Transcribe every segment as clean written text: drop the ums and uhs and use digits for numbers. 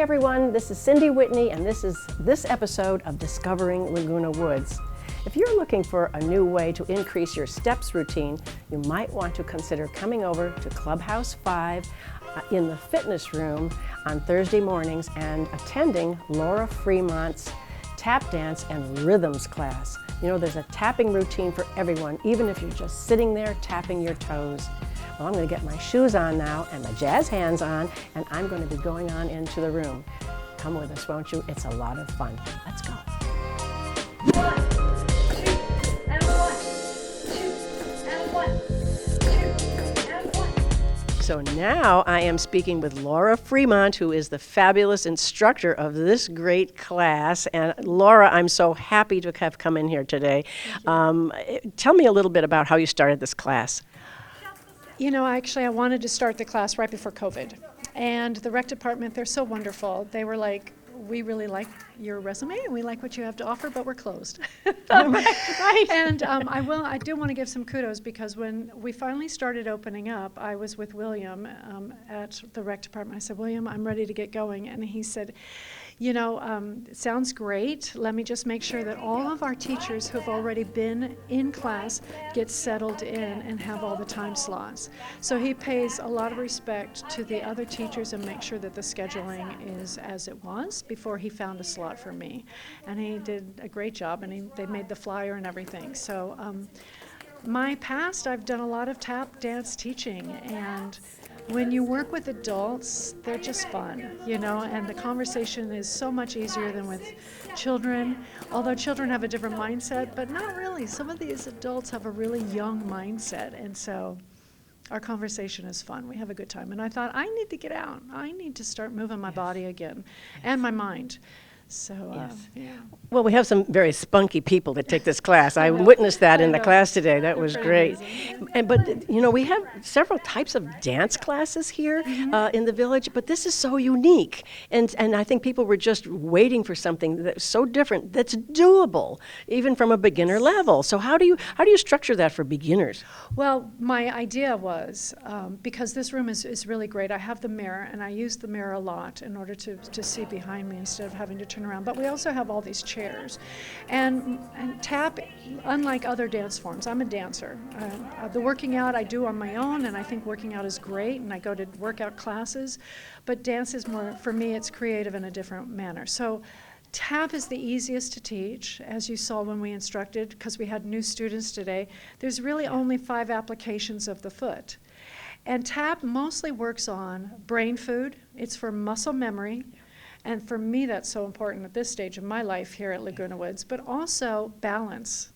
everyone, this is Cindy Whitney, and this is this episode of Discovering Laguna Woods. If you're looking for a new way to increase your steps routine, you might want to consider coming over to Clubhouse 5 in the fitness room on Thursday mornings and attending Laura Fremont's tap dance and rhythms class. You know, there's a tapping routine for everyone, even if you're just sitting there tapping your toes. Well, I'm going to get my shoes on now and my jazz hands on, and I'm going to be going on into the room. Come with us, won't you? It's a lot of fun. Let's go. 1, 2, and 1, 2, and 1, 2, and 1. So now I am speaking with Laura Fremont, who is the fabulous instructor of this great class. And Laura, I'm so happy to have come in here today. Tell me a little bit about how you started this class. You know, actually, I wanted to start the class right before COVID. And the rec department, they're so wonderful. They were like, we really like your resume and we like what you have to offer, but we're closed. Right. And I do want to give some kudos because when we finally started opening up, I was with William at the rec department. I said, William, I'm ready to get going. And he said, you know, it sounds great. Let me just make sure that all of our teachers who've already been in class get settled in and have all the time slots. So he pays a lot of respect to the other teachers and makes sure that the scheduling is as it was before he found a slot for me. And he did a great job, and they made the flyer and everything. So my past, I've done a lot of tap dance teaching, and when you work with adults, they're just fun, you know, and the conversation is so much easier than with children, although children have a different mindset, but not really. Some of these adults have a really young mindset, and so our conversation is fun. We have a good time. And I thought, I need to get out. I need to start moving my body again and my mind. So, yeah. Well, we have some very spunky people that take this class. I witnessed that in the class today. That was great. But, you know, we have several types of dance classes here in the village, but this is so unique. And I think people were just waiting for something that's so different, that's doable, even from a beginner level. So how do you structure that for beginners? Well, my idea was, because this room is really great, I have the mirror, and I use the mirror a lot in order to see behind me instead of having to turn around. But we also have all these chairs. And tap, unlike other dance forms, I'm a dancer. The working out I do on my own, and I think working out is great, and I go to workout classes. But dance is more, for me, it's creative in a different manner. So tap is the easiest to teach, as you saw when we instructed, because we had new students today. There's really only 5 applications of the foot. And tap mostly works on brain food. It's for muscle memory. And for me, that's so important at this stage of my life here at Laguna Woods, but also balance.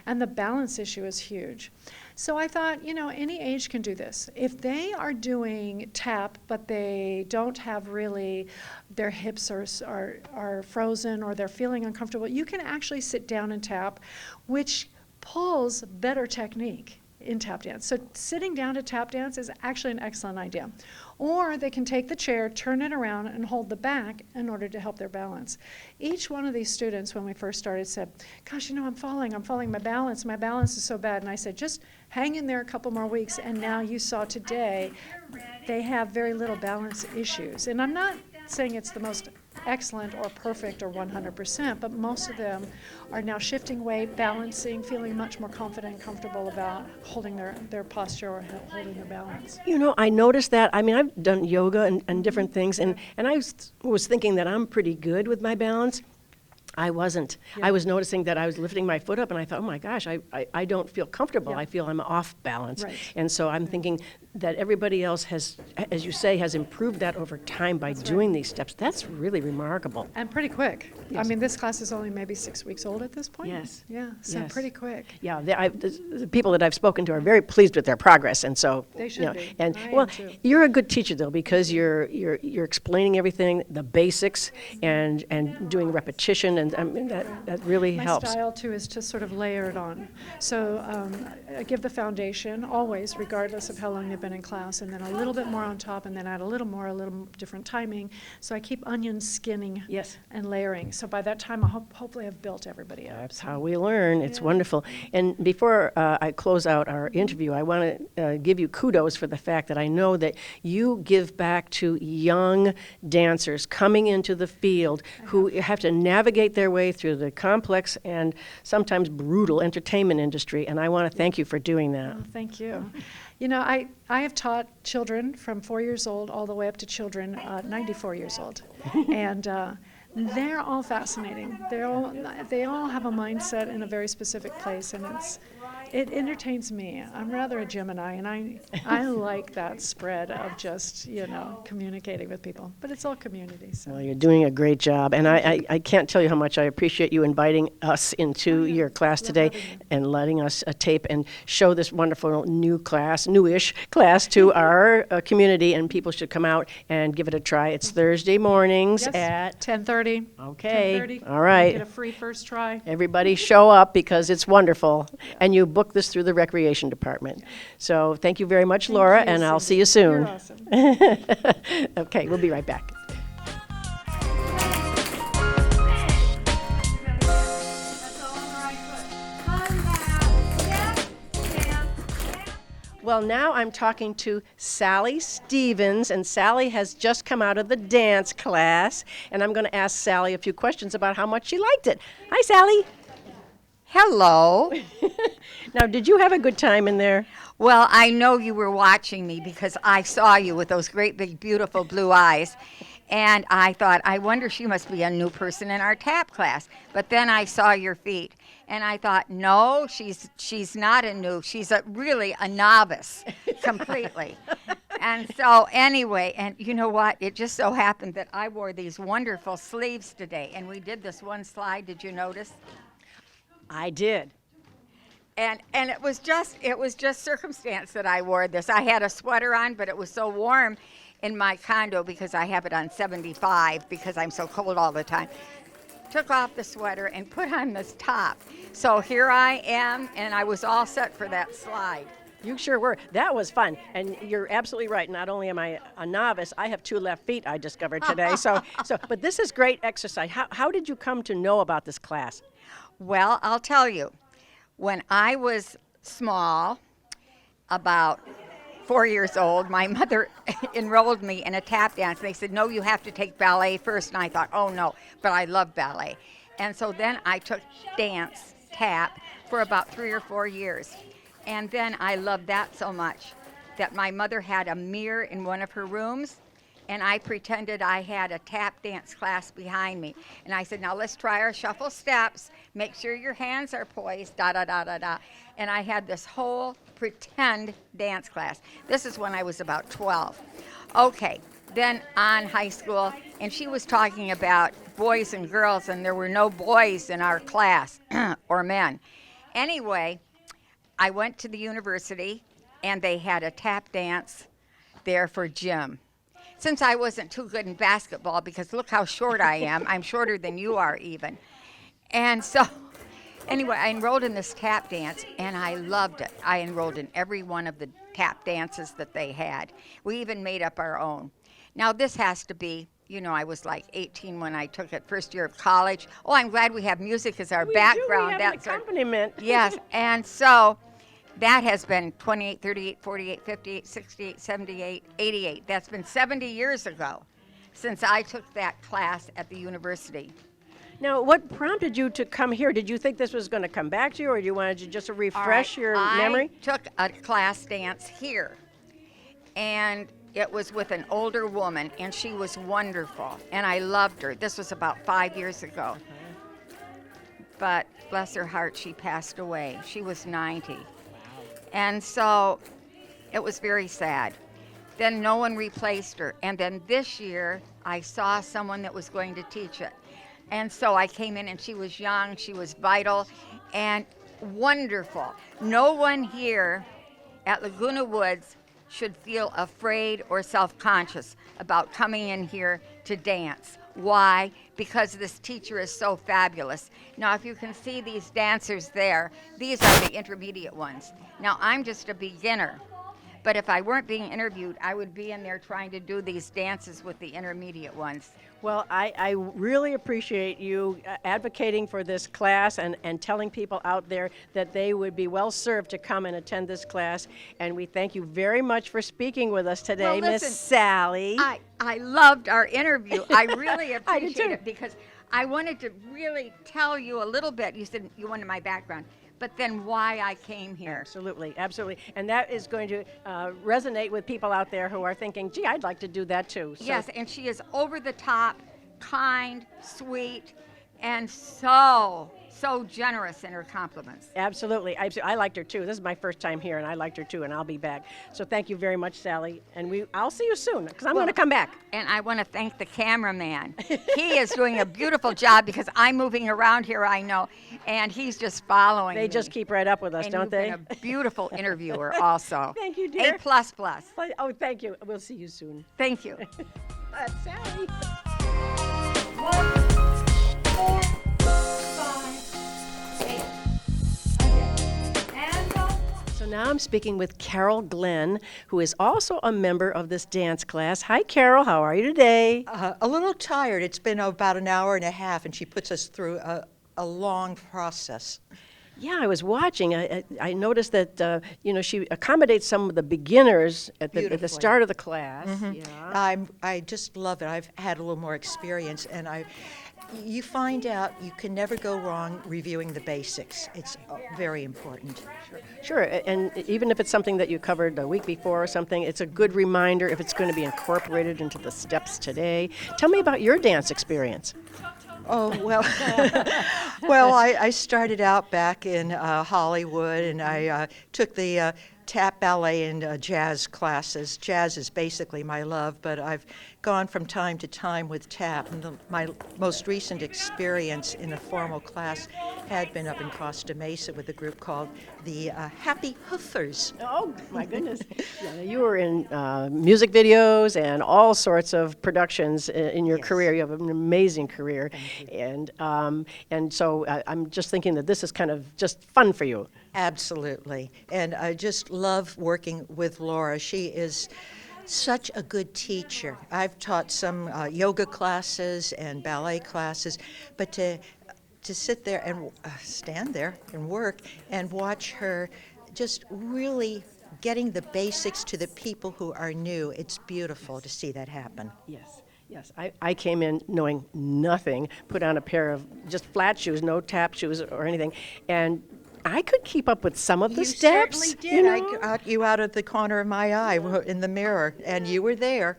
And the balance issue is huge. So I thought, you know, any age can do this. If they are doing tap, but they don't have really, their hips are frozen or they're feeling uncomfortable, you can actually sit down and tap, which pulls better technique in tap dance. So sitting down to tap dance is actually an excellent idea. Or they can take the chair, turn it around, and hold the back in order to help their balance. Each one of these students, when we first started, said, gosh, you know, I'm falling my balance is so bad. And I said, just hang in there a couple more weeks, and now you saw today, they have very little balance issues. And I'm not saying it's the most excellent or perfect or 100%, but most of them are now shifting weight, balancing, feeling much more confident and comfortable about holding their posture or holding their balance. You know, I noticed that. I mean, I've done yoga and different things, and I was thinking that I'm pretty good with my balance. I wasn't. Yeah. I was noticing that I was lifting my foot up, and I thought, oh my gosh, I don't feel comfortable. Yeah. I feel I'm off balance. Right. And so I'm thinking that everybody else has, as you say, has improved that over time by doing these steps. That's really remarkable. And pretty quick. Yes. I mean, this class is only maybe 6 weeks old at this point. Yes. Yeah, so yes. pretty quick. Yeah, the people that I've spoken to are very pleased with their progress, and so they should be. And I well, am too. You're a good teacher though, because you're explaining everything, the basics, and doing repetition and I mean, that really My helps. style, too, is to sort of layer it on. So I give the foundation, always, regardless of how long they've been in class, and then a little bit more on top, and then add a little more, a little different timing. So I keep onion skinning Yes. and layering. So by that time, hopefully I've built everybody up. That's how we learn. It's wonderful. And before I close out our interview, I want to give you kudos for the fact that I know that you give back to young dancers coming into the field who have to navigate their way through the complex and sometimes brutal entertainment industry. And I want to thank you for doing that. Oh, thank you. You know, I have taught children from 4 years old all the way up to children 94 years old. And they're all fascinating. They all have a mindset in a very specific place, and it entertains me. I'm rather a Gemini, and I like that spread of just, communicating with people. But it's all community. So. Well, you're doing a great job, and I can't tell you how much I appreciate you inviting us into your class today and letting us tape and show this wonderful newish class to our community, and people should come out and give it a try. It's Thursday mornings at 10:30. Okay. 10:30. All right. Get a free first try. Everybody show up because it's wonderful, and you book this through the Recreation Department. So thank you very much, Laura, Thank you, and I'll Cindy. see you soon. You're awesome. Okay, we'll be right back. That's all on the right foot. Come down. Step, down, step. Well, now I'm talking to Sally Stevens, and Sally has just come out of the dance class, and I'm going to ask Sally a few questions about how much she liked it. Hi, Sally. Hello. Now, did you have a good time in there? Well, I know you were watching me because I saw you with those great big beautiful blue eyes. And I thought, I wonder, she must be a new person in our tap class. But then I saw your feet and I thought, no, she's not a new, she's really a novice completely. And so anyway, and you know what? It just so happened that I wore these wonderful sleeves today, and we did this one slide. Did you notice? I did. And it was just circumstance that I wore this. I had a sweater on, but it was so warm in my condo because I have it on 75 because I'm so cold all the time. Took off the sweater and put on this top. So here I am, and I was all set for that slide. You sure were. That was fun. And you're absolutely right. Not only am I a novice, I have 2 left feet, I discovered today. But this is great exercise. How did you come to know about this class? Well, I'll tell you. When I was small, about 4 years old, my mother enrolled me in a tap dance. They said, no, you have to take ballet first. And I thought, oh, no, but I love ballet. And so then I took dance, tap, for about 3 or 4 years. And then I loved that so much that my mother had a mirror in one of her rooms, and I pretended I had a tap dance class behind me. And I said, now let's try our shuffle steps. Make sure your hands are poised, da-da-da-da-da. And I had this whole pretend dance class. This is when I was about 12. Okay, then on high school, and she was talking about boys and girls, and there were no boys in our class, or men. Anyway, I went to the university, and they had a tap dance there for gym. Since I wasn't too good in basketball, because look how short I am. I'm shorter than you are even. And so, anyway, I enrolled in this tap dance, and I loved it. I enrolled in every one of the tap dances that they had. We even made up our own. Now, this has to be, I was like 18 when I took it, first year of college. Oh, I'm glad we have music as our background. We have an accompaniment. Yes, and so that has been 28, 38, 48, 58, 68, 78, 88. That's been 70 years ago since I took that class at the university. Now, what prompted you to come here? Did you think this was going to come back to you, or you wanted to just refresh your memory? I took a class dance here, and it was with an older woman, and she was wonderful, and I loved her. This was about 5 years ago. But bless her heart, she passed away. She was 90. And so it was very sad. Then no one replaced her. And then this year, I saw someone that was going to teach it. And so I came in, and she was young, she was vital, and wonderful. No one here at Laguna Woods should feel afraid or self-conscious about coming in here to dance Why? Because this teacher is so fabulous. Now, if you can see these dancers there, these are the intermediate ones. Now, I'm just a beginner, but if I weren't being interviewed, I would be in there trying to do these dances with the intermediate ones. Well, I really appreciate you advocating for this class and telling people out there that they would be well served to come and attend this class. And we thank you very much for speaking with us today, Well, Miss listen, Sally. I loved our interview. I really I did appreciate too. it because I wanted to really tell you a little bit. You said you wanted my background, but then why I came here. Absolutely, absolutely. And that is going to resonate with people out there who are thinking, gee, I'd like to do that too. So, Yes, and she is over the top, kind, sweet, and so generous in her compliments. Absolutely. I liked her too. This is my first time here, and I liked her too, and I'll be back. So thank you very much, Sally. And I'll see you soon, because I'm going to come back. And I want to thank the cameraman. He is doing a beautiful job because I'm moving around here, I know, and he's just following They me. just keep right up with us, And don't you've they? been a beautiful interviewer also. Thank you, dear. A++. Oh, thank you. We'll see you soon. Thank you. That's Sally. 1, 4, 5, 8. Okay. And go. So now I'm speaking with Carol Glenn, who is also a member of this dance class. Hi, Carol. How are you today? A little tired. It's been about an hour and a half, and she puts us through a long process. Yeah, I was watching. I noticed that she accommodates some of the beginners at the Beautifully. start of the class. Yeah. I just love it. I've had a little more experience, and you find out you can never go wrong reviewing the basics. It's very important. Sure, and even if it's something that you covered the week before or something, it's a good reminder if it's going to be incorporated into the steps today. Tell me about your dance experience. Oh, well, well, I started out back in Hollywood, and I took the tap, ballet, and jazz classes. Jazz is basically my love, but I've gone from time to time with tap. And my most recent experience in a formal class had been up in Costa Mesa with a group called the Happy Hoofers. Oh, my goodness. Yeah, you were in music videos and all sorts of productions in your Yes. career. You have an amazing career. And so I'm just thinking that this is kind of just fun for you. Absolutely. And I just love working with Laura. She is such a good teacher. I've taught some yoga classes and ballet classes, but to sit there and stand there and work and watch her just really getting the basics to the people who are new, it's beautiful to see that happen. Yes. Yes, I came in knowing nothing, put on a pair of just flat shoes, no tap shoes or anything, and I could keep up with some of the You steps. certainly did. You know? I got you out of the corner of my eye in the mirror, and you were there.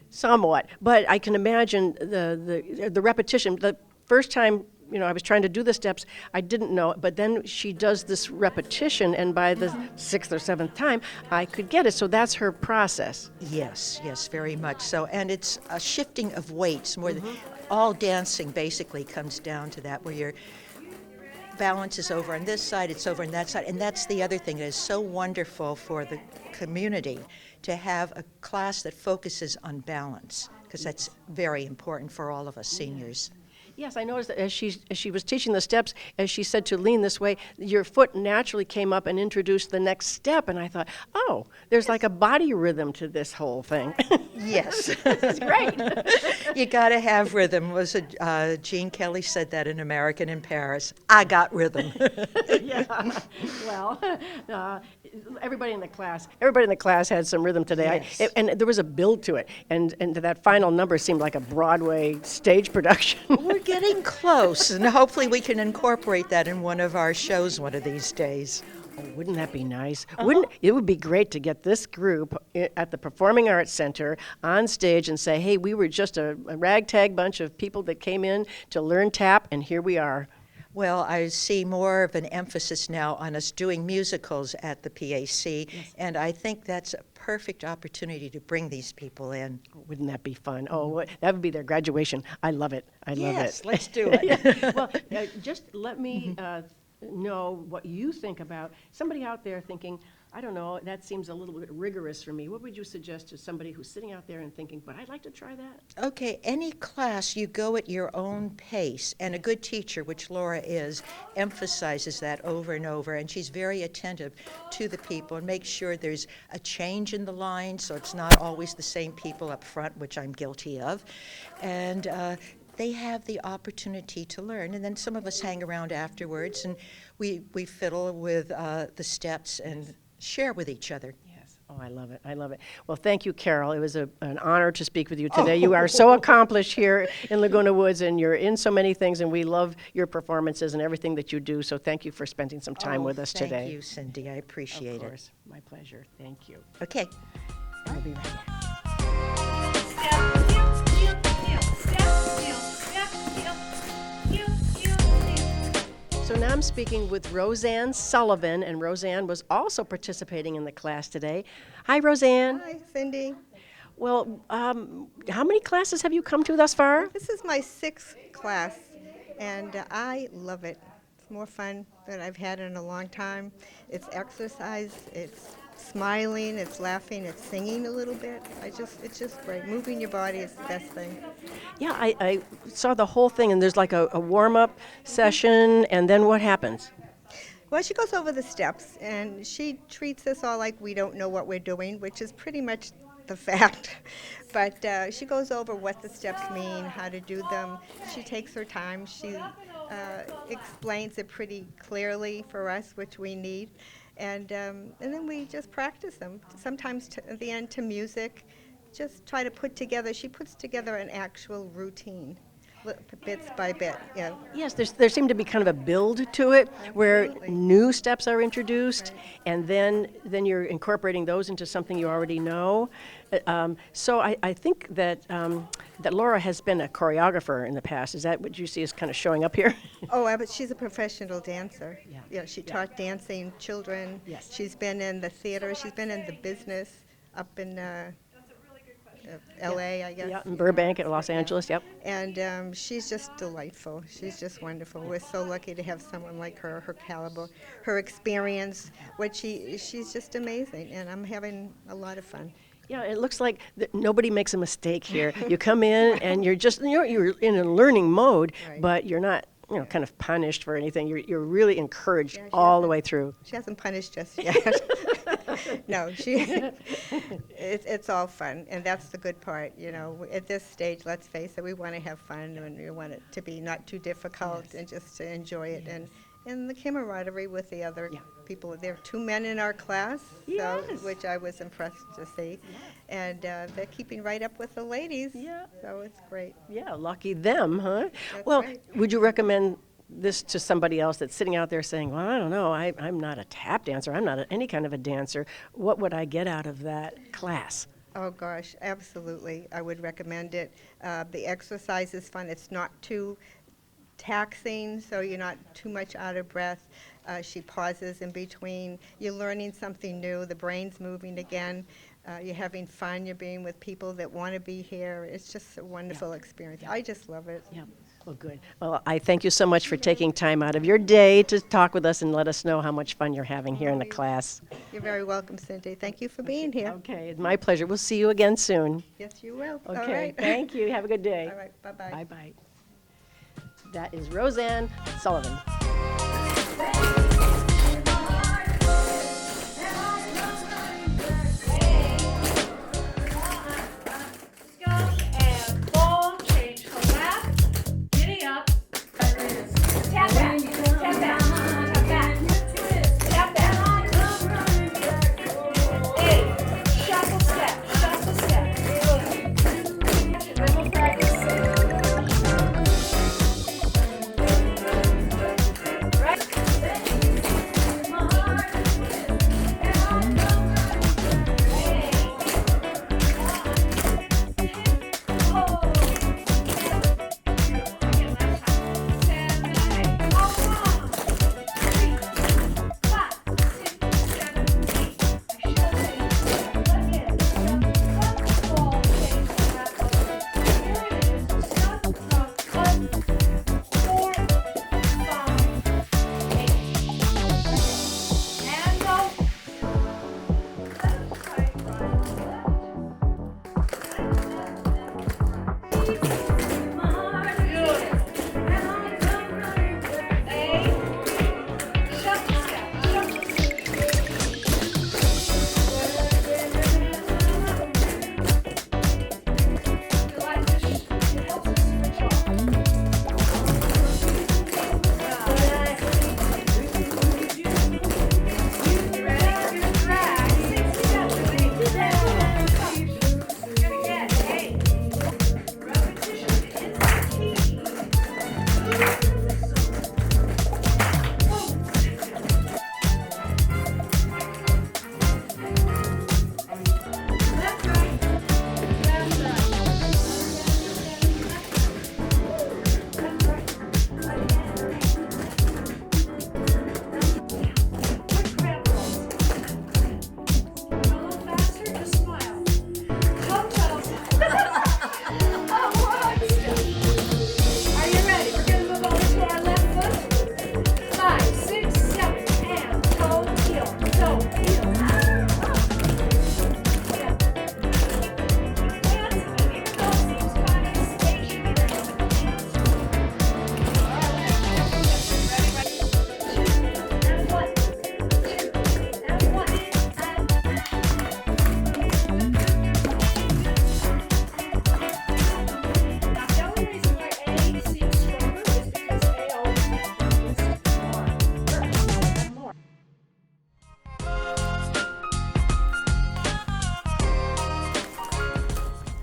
Somewhat, but I can imagine the repetition. The first time, I was trying to do the steps, I didn't know, but then she does this repetition, and by the sixth or seventh time, I could get it. So that's her process. Yes, very much so. And it's a shifting of weights. All dancing basically comes down to that, where your balance is over on this side, it's over on that side. And that's the other thing that is so wonderful for the community, to have a class that focuses on balance, because that's very important for all of us seniors. Yes, I noticed that as she was teaching the steps, as she said to lean this way, your foot naturally came up and introduced the next step, and I thought, oh, there's like a body rhythm to this whole thing. Yes. It's great. You got to have rhythm. Gene Kelly said that in American in Paris. I got rhythm. Yeah. Well, everybody in the class had some rhythm today. Yes. And there was a build to it, and that final number seemed like a Broadway stage production. We're getting close, and hopefully we can incorporate that in one of our shows one of these days. Oh, wouldn't that be nice? It would be great to get this group at the Performing Arts Center on stage and say, hey, we were just a ragtag bunch of people that came in to learn tap, and here we are. Well, I see more of an emphasis now on us doing musicals at the PAC, and I think that's a perfect opportunity to bring these people in. Wouldn't that be fun? Oh, that would be their graduation. I love it. I love Yes, it. let's do it. Well, just let me know what you think about somebody out there thinking, I don't know, that seems a little bit rigorous for me. What would you suggest to somebody who's sitting out there and thinking, but I'd like to try that? Okay, any class you go at your own pace, and a good teacher, which Laura is, emphasizes that over and over, and she's very attentive to the people and makes sure there's a change in the line so it's not always the same people up front, which I'm guilty of. And they have the opportunity to learn, and then some of us hang around afterwards and we fiddle with the steps and share with each other. Yes. Oh, I love it. I love it. Well, thank you, Carol. It was an honor to speak with you today. You are so accomplished here in Laguna Woods, and you're in so many things, and we love your performances and everything that you do. So thank you for spending some time with us today. Thank you, Cindy. I appreciate Of it. course. My pleasure. Thank you. Okay. I'll be right back. Step, heel, heel, step, heel, step, heel, heel. So now I'm speaking with Roseanne Sullivan, and Roseanne was also participating in the class today. Hi, Roseanne. Hi, Cindy. Well, how many classes have you come to thus far? This is my 6th class, and I love it. It's more fun than I've had in a long time. It's exercise, it's smiling, it's laughing, it's singing a little bit. It's just great. Moving your body is the best thing. Yeah, I saw the whole thing, and there's like a warm-up session, and then what happens? Well, she goes over the steps, and she treats us all like we don't know what we're doing, which is pretty much the fact. But she goes over what the steps mean, how to do them. She takes her time. She explains it pretty clearly for us, which we need. And then we just practice them, sometimes at the end to music. Just try to put together, she puts together an actual routine, bits by bit, yeah. Yes, there seemed to be kind of a build to it, where Absolutely. new steps are introduced, and then you're incorporating those into something you already know. So I think that Laura has been a choreographer in the past. Is that what you see is kind of showing up here? Oh, but she's a professional dancer. Yeah. She taught dancing children. Yes. She's been in the theater. She's been in the business up in L.A., I guess. Yeah, in Burbank, at Los Angeles, yep. And she's just delightful. She's just wonderful. We're so lucky to have someone like her caliber, her experience. She's just amazing, and I'm having a lot of fun. Yeah, it looks like nobody makes a mistake here. You come in and you're just, you're in a learning mode, Right. but you're not, kind of punished for anything. You're really encouraged Yeah, she all the hasn't- way through. She hasn't punished us yet. No, it's all fun, and that's the good part. At this stage, let's face it, we want to have fun, and we want it to be not too difficult, Yes. and just to enjoy it, and the camaraderie with the other Yeah. people. There are 2 men in our class, Yes. which I was impressed to see, and they're keeping right up with the ladies. Yeah. So it's great. Yeah, lucky them, huh? That's Well, right. would you recommend this to somebody else that's sitting out there saying, well, I don't know, I'm not a tap dancer, I'm not any kind of a dancer. What would I get out of that class? Oh, gosh, absolutely. I would recommend it. The exercise is fun. It's not too taxing, so you're not too much out of breath. She pauses in between. You're learning something new. The brain's moving again. You're having fun. You're being with people that want to be here. It's just a wonderful experience. I just love it. Yeah. Well, good. Well, I thank you so much for taking time out of your day to talk with us and let us know how much fun you're having here in the class. You're very welcome, Cindy. Thank you for being here. Okay, it's my pleasure. We'll see you again soon. Yes, you will. All Okay, right. thank you. Have a good day. All right, bye-bye. Bye-bye. That is Roseanne Sullivan. Skunk and ball, change to left, giddy up. Tap back, tap back, tap back, tap back. Hey, shuffle step, shuffle step. Then we'll practice. Right?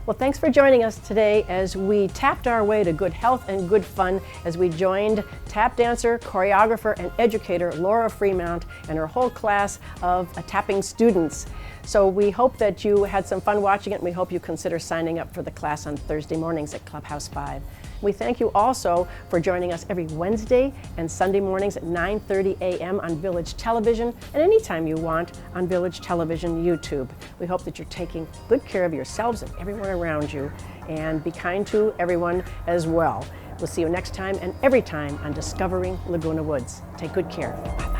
Well, thanks for joining us today as we tapped our way to good health and good fun as we joined tap dancer, choreographer, and educator Laura Fremont and her whole class of tapping students. So we hope that you had some fun watching it, and we hope you consider signing up for the class on Thursday mornings at Clubhouse 5. We thank you also for joining us every Wednesday and Sunday mornings at 9:30 a.m. on Village Television and anytime you want on Village Television YouTube. We hope that you're taking good care of yourselves and everyone around you, and be kind to everyone as well. We'll see you next time and every time on Discovering Laguna Woods. Take good care. Bye.